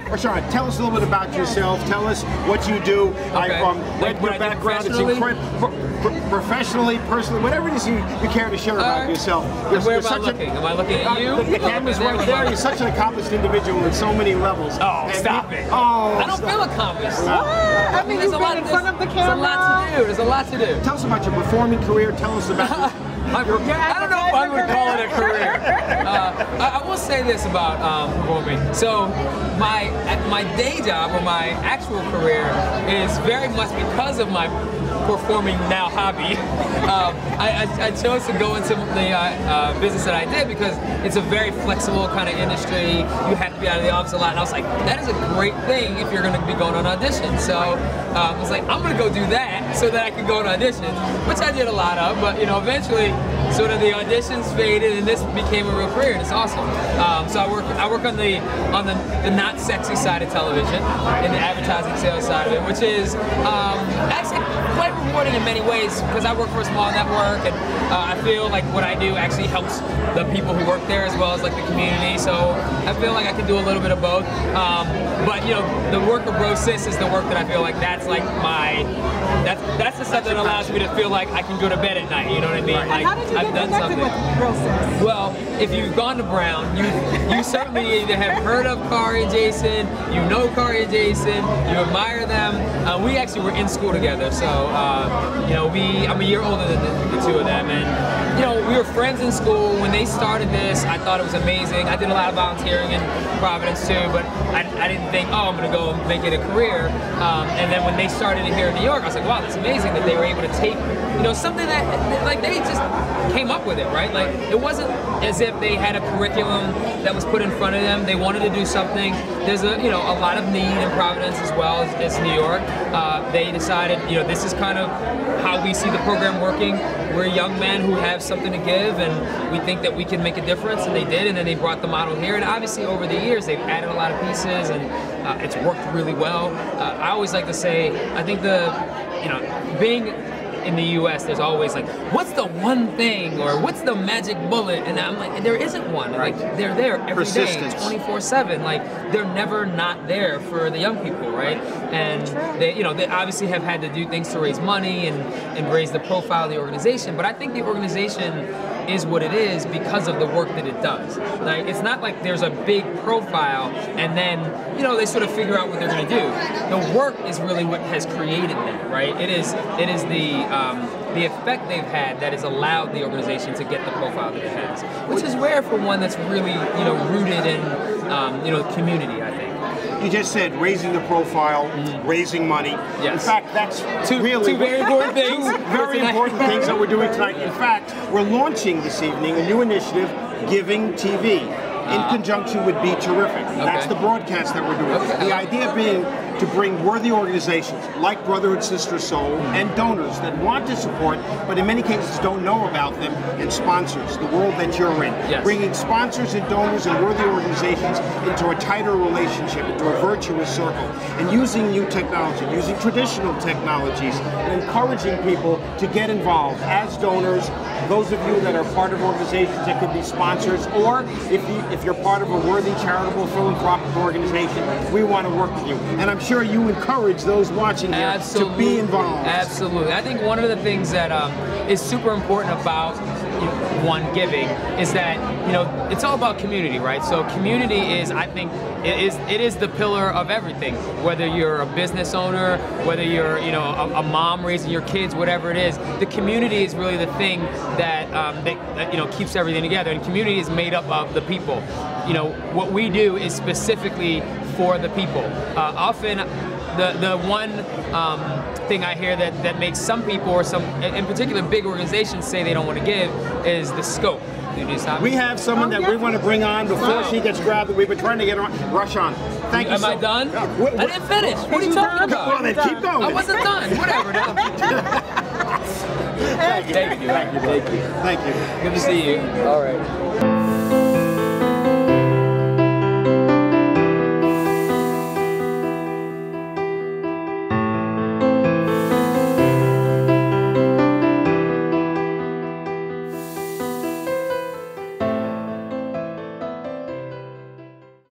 Rashawn, tell us a little bit about yourself. Tell us what you do. Okay. I've read your background. It's incredible. Professionally, personally, whatever it is you care to share about yourself. Where am I looking? Am I looking at you? The camera's right there. You're such an accomplished individual in so many levels. Oh, stop it. Oh, I don't feel accomplished. What? I mean, there's a lot in front of the camera. There's a lot to do. There's a lot to do. Tell us about your performing career. Tell us about I don't know if I would call it a career. I will say this about performing. So my day job or my actual career is very much because of my performing now hobby. I chose to go into the business that I did because it's a very flexible kind of industry. You have to be out of the office a lot, and I was like, that is a great thing if you're going to be going on auditions. So I was like, I'm going to go do that so that I can go on auditions, which I did a lot of. But you know, eventually, sort of the auditions faded, and this became a real career, and it's awesome. So I work on the not sexy side of television, in the advertising sales side of it, which is actually quite rewarding in many ways because I work for a small network, and I feel like what I do actually helps the people who work there as well as like the community. So I feel like I can do a little bit of both. But you know, the work of Bro Sis is the work that I feel like that's like that's the stuff that allows me to feel like I can go to bed at night. You know what I mean? Right. Like, And how did you get connected with Bro Sis? Well, if you've gone to Brown, you certainly either have heard of Kari and Jason, you know Kari and Jason, you admire them. We actually were in school together, so you know, I'm a year older than the two of them, and you know, we were friends in school. When they started this, I thought it was amazing. I did a lot of volunteering in Providence too, but I didn't think, oh, I'm gonna go make it a career. And then when they started it here in New York, I was like, wow, that's amazing that they were able to take, you know, something that, like, they just came up with it, right? Like, it wasn't as if they had a curriculum that was put in front of them. They wanted to do something. There's a lot of need in Providence as well as New York. They decided, you know, this is kind of how we see the program working. We're young men who have something to give, and we think that we can make a difference, and they did, and then they brought the model here. And obviously over the years, they've added a lot of pieces, and it's worked really well. I always like to say, I think being in the U.S., there's always like, what's the one thing, or what's the magic bullet? And I'm like, there isn't one. Like, they're there every day, 24/7. Like, they're never not there for the young people, right? And they, you know, they obviously have had to do things to raise money and raise the profile of the organization. But I think the organization is what it is because of the work that it does. Like, it's not like there's a big profile and then, you know, they sort of figure out what they're going to do. The work is really what has created that, right? It is the effect they've had that has allowed the organization to get the profile that it has, which is rare for one that's really, you know, rooted in, you know, community, I think. You just said raising the profile, raising money. Yes. In fact, that's two very important things. Very important things that we're doing tonight. In fact, we're launching this evening a new initiative, GivingTV, in conjunction with Be Terrific. Okay. That's the broadcast that we're doing. Okay. The idea being to bring worthy organizations like Brotherhood Sister Sol and donors that want to support, but in many cases don't know about them, and sponsors, the world that you're in. Yes. Bringing sponsors and donors and worthy organizations into a tighter relationship, into a virtuous circle, and using new technology, using traditional technologies, and encouraging people to get involved as donors. Those of you that are part of organizations that could be sponsors, or if you're part of a worthy charitable philanthropic organization, we want to work with you. And I'm sure you encourage those watching here to be involved. Absolutely. I think one of the things that is super important about giving is that, you know, it's all about community, right? So community is, I think, it is the pillar of everything. Whether you're a business owner, whether you're, you know, a mom raising your kids, whatever it is, the community is really the thing that you know, keeps everything together. And community is made up of the people. You know, what we do is specifically for the people. Often, the one thing I hear that makes some people, or some, in particular big organizations, say they don't want to give is the scope. We have someone that we want to bring on before she gets grabbed. We've been trying to get her on. Rashawn, thank you. Am I done? I didn't finish. What are you talking about? Well, then keep going. I wasn't done. Whatever. Thank you. Thank you. Thank you. Good to see you. All right.